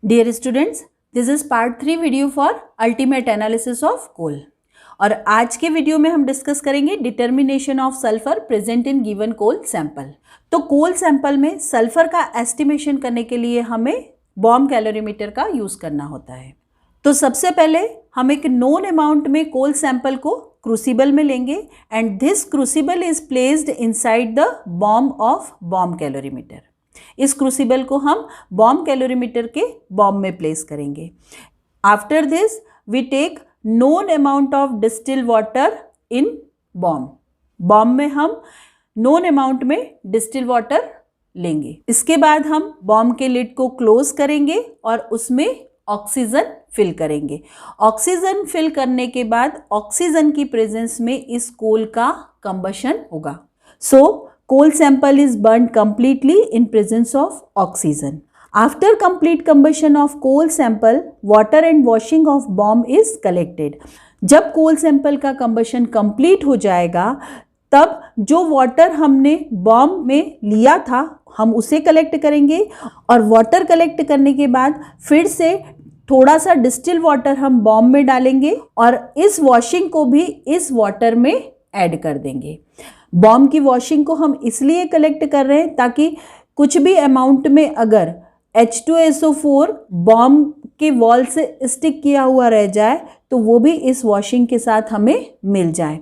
Dear students, this is part 3 video for ultimate analysis of coal. और आज के video में हम डिस्कस करेंगे determination of sulphur present in given coal sample. तो कोल सैंपल में सल्फर का एस्टिमेशन करने के लिए हमें बॉम कैलोरीमीटर का यूज करना होता है। तो सबसे पहले हम एक नोन अमाउंट में कोल सैंपल को क्रूसिबल में लेंगे and this crucible is placed inside the bomb of bomb calorimeter. इस क्रूसिबल को हम बॉम कैलोरीमीटर के बॉम में प्लेस करेंगे। After this we take known amount of distil water in bomb. Bomb में हम नोन अमाउंट में डिस्टिल वाटर लेंगे। इसके बाद हम बॉम के लिड को क्लोज करेंगे और उसमें ऑक्सीजन फिल करेंगे। ऑक्सीजन फिल करने के बाद ऑक्सीजन की प्रेजेंस में इस कोल का कंबशन होगा। सो coal sample is burnt completely in presence of oxygen. After complete combustion of coal sample, water and washing of bomb is collected. जब coal sample का combustion complete हो जाएगा तब जो वाटर हमने बॉम्ब में लिया था हम उसे कलेक्ट करेंगे और वाटर कलेक्ट करने के बाद फिर से थोड़ा सा डिस्टिल वाटर हम बॉम्ब में डालेंगे और इस वॉशिंग को भी इस वाटर में ऐड कर देंगे। बॉम्ब की वॉशिंग को हम इसलिए कलेक्ट कर रहे हैं ताकि कुछ भी अमाउंट में अगर H2SO4 बॉम्ब के वॉल से स्टिक किया हुआ रह जाए तो वो भी इस वॉशिंग के साथ हमें मिल जाए।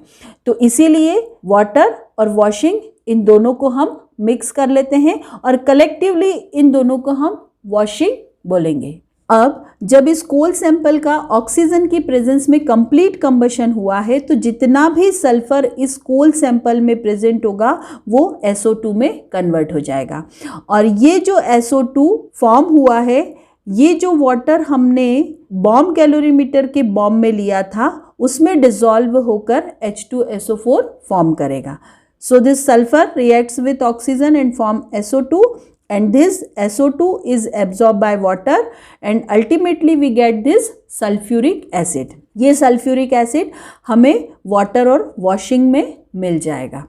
तो इसीलिए वाटर और वॉशिंग इन दोनों को हम मिक्स कर लेते हैं और कलेक्टिवली इन दोनों को हम वॉशिंग बोलेंगे। अब जब इस कोल सैंपल का ऑक्सीजन की प्रेजेंस में कंप्लीट कंबशन हुआ है तो जितना भी सल्फर इस कोल सैंपल में प्रेजेंट होगा वो SO2 में कन्वर्ट हो जाएगा और ये जो SO2 फॉर्म हुआ है ये जो वाटर हमने बॉम्ब कैलोरीमीटर के बॉम्ब में लिया था उसमें डिसॉल्व होकर H2SO4 फॉर्म करेगा। So this sulphur reacts with oxygen and form SO2 and this SO2 is absorbed by water and ultimately we get this sulfuric acid। ये sulfuric acid हमें water और वॉशिंग में मिल जाएगा।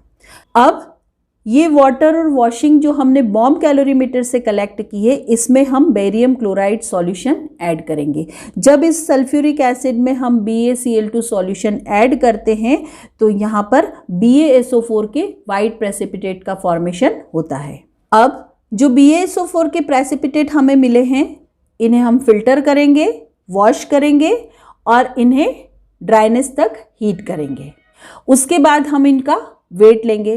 अब ये वाटर और वॉशिंग जो हमने बॉम्ब कैलोरीमीटर से कलेक्ट की है इसमें हम बेरियम क्लोराइड सॉल्यूशन ऐड करेंगे। जब इस सल्फ्यूरिक एसिड में हम BaCl2 सॉल्यूशन ऐड करते हैं तो यहाँ पर BaSO4 के वाइट प्रेसिपिटेट का फॉर्मेशन होता है। अब जो BaSO4 के प्रेसिपिटेट हमें मिले हैं इन्हें हम फिल्टर करेंगे, वॉश करेंगे और इन्हें ड्राइनेस तक हीट करेंगे। उसके बाद हम इनका वेट लेंगे।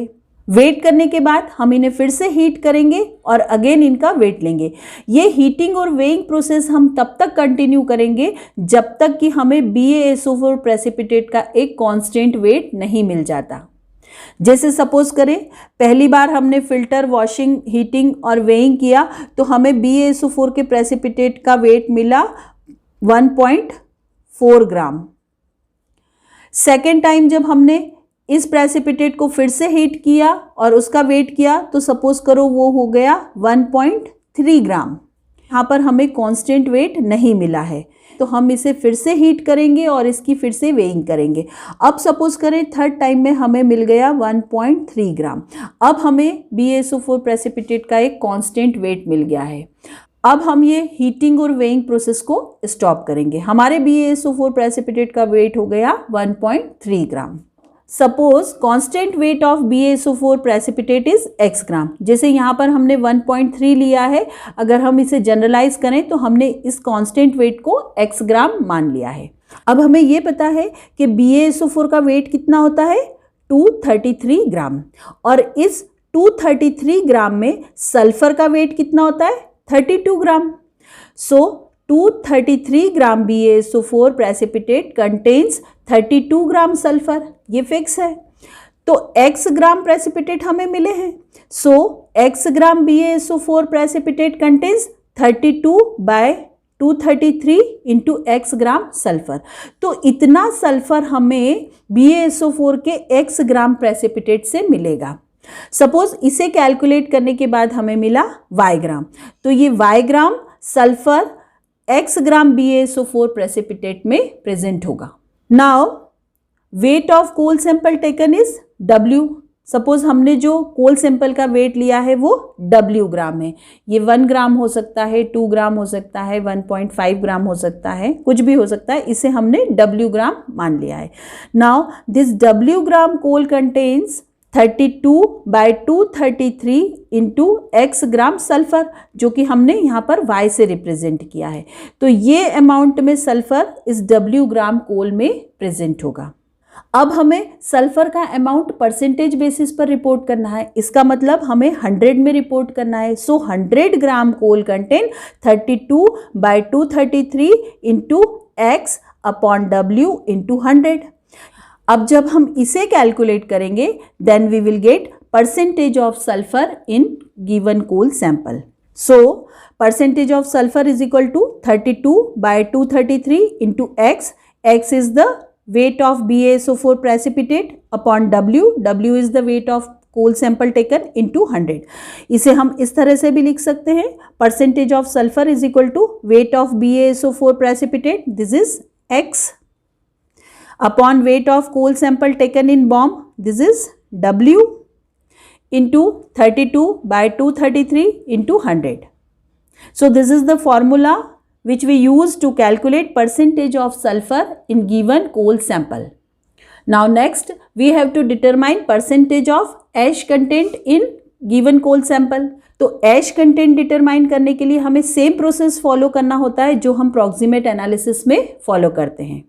वेट करने के बाद हम इन्हें फिर से हीट करेंगे और अगेन इनका वेट लेंगे। ये हीटिंग और वेइंग प्रोसेस हम तब तक कंटिन्यू करेंगे जब तक कि हमें BaSO4 प्रेसिपिटेट का एक कांस्टेंट वेट नहीं मिल जाता। जैसे सपोज करें पहली बार हमने फिल्टर, वॉशिंग, हीटिंग और वेइंग किया तो हमें BaSO4 के प्रेसिपिटेट का वेट मिला 1.4 ग्राम। सेकेंड टाइम जब हमने इस प्रेसिपिटेट को फिर से हीट किया और उसका वेट किया तो सपोज करो वो हो गया 1.3 ग्राम। यहाँ पर हमें कांस्टेंट वेट नहीं मिला है तो हम इसे फिर से हीट करेंगे और इसकी फिर से वेइंग करेंगे। अब सपोज करें थर्ड टाइम में हमें मिल गया 1.3 ग्राम। अब हमें BaSO4 प्रेसिपिटेट का एक कांस्टेंट वेट मिल गया है। अब हम ये हीटिंग और वेइंग प्रोसेस को स्टॉप करेंगे। हमारे BaSO4 प्रेसिपिटेट का वेट हो गया 1.3 gram. Suppose constant weight of BaSO4 precipitate is x gram. जैसे यहाँ पर हमने 1.3 लिया है, अगर हम इसे जनरलाइज करें तो हमने इस कांस्टेंट वेट को x ग्राम मान लिया है। अब हमें ये पता है कि BaSO4 का वेट कितना होता है 233 ग्राम और इस 233 ग्राम में सल्फर का वेट कितना होता है 32 gram. So 233 gram BaSO4 precipitate contains 32 gram sulphur, ये फिक्स है। तो x ग्राम प्रेसिपिटेट हमें मिले हैं। So x gram BaSO4 precipitate contains 32 by 233 into x gram sulphur. तो इतना सल्फर हमें BaSO4 के x ग्राम प्रेसिपिटेट से मिलेगा। सपोज इसे कैलकुलेट करने के बाद हमें मिला y ग्राम, तो ये y gram sulphur x gram BaSO4 precipitate में प्रेजेंट होगा। Now weight of coal sample taken is W। Suppose हमने जो कोल सैंपल का वेट लिया है वो W ग्राम है, ये 1 ग्राम हो सकता है, 2 ग्राम हो सकता है, 1.5 ग्राम हो सकता है, कुछ भी हो सकता है, इसे हमने W ग्राम मान लिया है। Now this W gram coal contains 32/233 into x gram sulphur, जो कि हमने यहाँ पर y से रिप्रेजेंट किया है। तो ये अमाउंट में सल्फर इस W ग्राम कोल में प्रेजेंट होगा। अब हमें सल्फर का अमाउंट परसेंटेज बेसिस पर रिपोर्ट करना है, इसका मतलब हमें 100 में रिपोर्ट करना है। So 100 gram coal contain 32/233 into x upon W into 100। अब जब हम इसे कैलकुलेट करेंगे then we will get percentage of sulphur in given coal sample. So percentage of sulphur is equal to 32/233 into x, x is the weight of BaSO4 precipitate upon W, W is the weight of coal sample taken into 100। इसे हम इस तरह से भी लिख सकते हैं, percentage of sulfur is equal to weight of BaSO4 precipitate, this is X, upon weight of coal sample taken in bomb, this is W, into 32/233 into 100. So this is the formula which we use to calculate percentage of sulfur in given coal sample. Now next we have to determine percentage of ash content in given coal sample. तो ash content determine करने के लिए हमें same process follow करना होता है जो हम proximate analysis में follow करते हैं।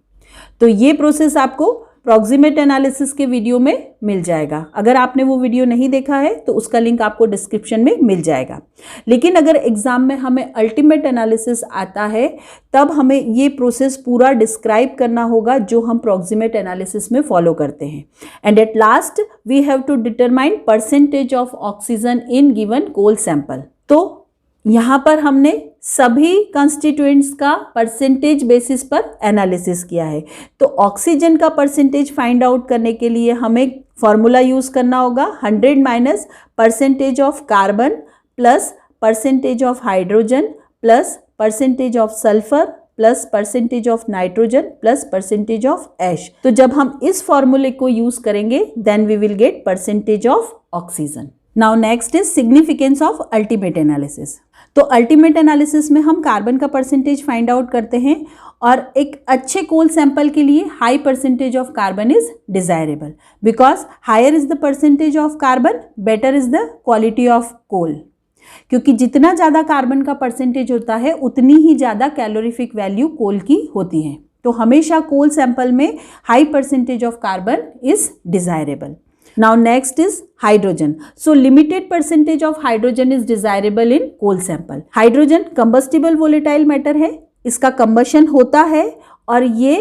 तो ये process आपको प्रॉक्सिमेट एनालिसिस के वीडियो में मिल जाएगा। अगर आपने वो वीडियो नहीं देखा है तो उसका लिंक आपको डिस्क्रिप्शन में मिल जाएगा। लेकिन अगर एग्जाम में हमें अल्टीमेट एनालिसिस आता है तब हमें ये प्रोसेस पूरा डिस्क्राइब करना होगा जो हम प्रॉक्सिमेट एनालिसिस में फॉलो करते हैं। And at last we have to determine percentage of oxygen in given coal sample. तो यहाँ पर हमने सभी कंस्टिट्यूएंट्स का परसेंटेज बेसिस पर एनालिसिस किया है। तो ऑक्सीजन का परसेंटेज फाइंड आउट करने के लिए हमें फॉर्मूला यूज करना होगा 100 minus percentage of carbon plus percentage of hydrogen plus percentage of sulphur plus percentage of nitrogen plus percentage of ash. तो जब हम इस फॉर्मूले को यूज करेंगे then we will get percentage of oxygen. Now next is significance of ultimate analysis. तो ultimate analysis में हम कार्बन का परसेंटेज फाइंड आउट करते हैं और एक अच्छे कोल सैंपल के लिए high percentage of carbon is desirable because higher is the percentage of carbon better is the quality of coal. क्योंकि जितना ज़्यादा कार्बन का परसेंटेज होता है उतनी ही ज़्यादा कैलोरीफिक वैल्यू कोल की होती है। तो हमेशा कोल सैंपल में high percentage of carbon is desirable. Now next is hydrogen. So limited percentage of hydrogen is desirable in coal sample. Hydrogen combustible volatile matter है, इसका combustion होता है और ये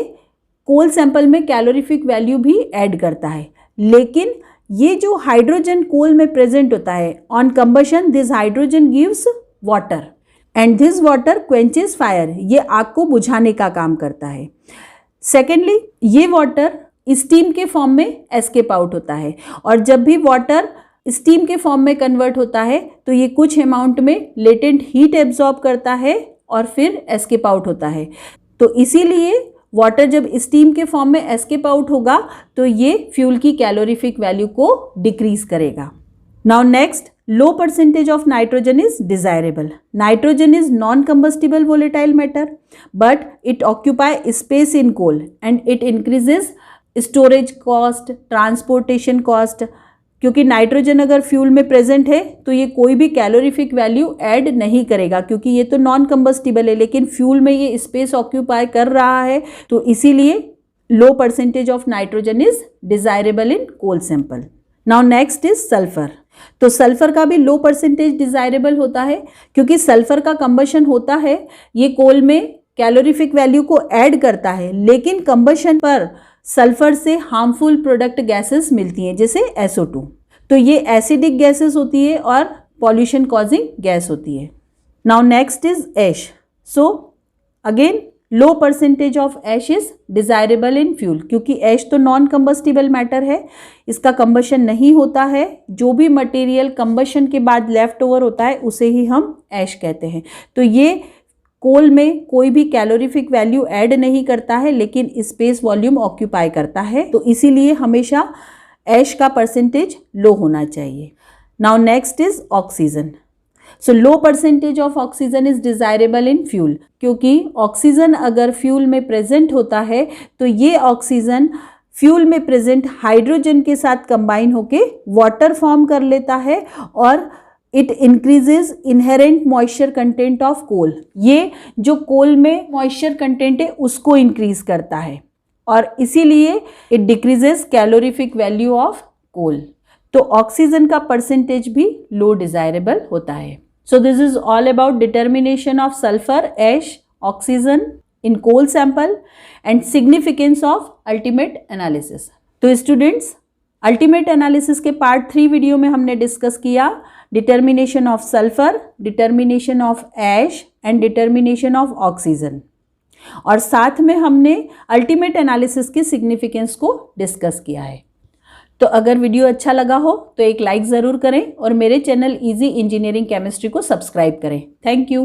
coal sample में calorific value भी add करता है। लेकिन ये जो हाइड्रोजन कोल में प्रेजेंट होता है on combustion this hydrogen gives water and this water quenches fire, ये आग को बुझाने का काम करता है। Secondly ये वाटर स्टीम के फॉर्म में एस्केप आउट होता है और जब भी वाटर स्टीम के फॉर्म में कन्वर्ट होता है तो ये कुछ अमाउंट में लेटेंट हीट एब्जॉर्ब करता है और फिर एस्केप आउट होता है। तो इसीलिए वाटर जब स्टीम के फॉर्म में एस्केप आउट होगा तो ये फ्यूल की कैलोरीफिक वैल्यू को डिक्रीज करेगा। Now next low percentage of nitrogen is desirable. Nitrogen is non-combustible volatile matter but it occupy space in coal and it increases storage cost, transportation cost। क्योंकि nitrogen अगर fuel में present है तो ये कोई भी कैलोरीफिक वैल्यू ऐड नहीं करेगा क्योंकि ये तो नॉन कंबस्टिबल है, लेकिन फ्यूल में ये स्पेस ऑक्यूपाई कर रहा है तो इसीलिए low percentage of nitrogen is desirable in coal sample. Now next is sulphur. तो सल्फर का भी लो परसेंटेज डिजायरेबल होता है क्योंकि सल्फर का कंबशन होता है, ये कोल में कैलोरीफिक वैल्यू को ऐड करता है लेकिन कंबशन पर सल्फर से हार्मफुल प्रोडक्ट गैसेस मिलती हैं जैसे SO2। तो ये एसिडिक गैसेस होती है और पॉल्यूशन कॉजिंग गैस होती है। Now next is ash. So again low percentage of ash is desirable in fuel क्योंकि ऐश तो नॉन कंबस्टिबल मैटर है, इसका कंबशन नहीं होता है। जो भी मटेरियल कंबशन के बाद लेफ्ट ओवर होता है उसे ही हम ऐश कहते हैं। तो ये कोल में कोई भी कैलोरीफिक वैल्यू ऐड नहीं करता है लेकिन स्पेस वॉल्यूम ऑक्यूपाई करता है। तो इसीलिए हमेशा ऐश का परसेंटेज लो होना चाहिए। Now next is oxygen. So low percentage of oxygen is desirable in fuel, क्योंकि ऑक्सीजन अगर फ्यूल में प्रेजेंट होता है तो ये ऑक्सीजन फ्यूल में प्रेजेंट हाइड्रोजन के साथ कंबाइन होके वाटर फॉर्म कर लेता है और it increases inherent moisture content of coal. ये जो कोल में मॉइस्चर कंटेंट है उसको इंक्रीज करता है और इसीलिए it decreases calorific value of coal. तो ऑक्सीजन का परसेंटेज भी लो डिजायरेबल होता है। So this is all about determination of sulphur, ash, oxygen in coal sample and significance of ultimate analysis. तो स्टूडेंट्स, अल्टीमेट एनालिसिस के part 3 video में हमने discuss किया determination of sulphur, determination of ash and determination of oxygen, और साथ में हमने ultimate analysis के सिग्निफिकेंस को डिस्कस किया है। तो अगर वीडियो अच्छा लगा हो तो एक लाइक ज़रूर करें और मेरे चैनल इजी इंजीनियरिंग केमिस्ट्री को सब्सक्राइब करें। Thank you.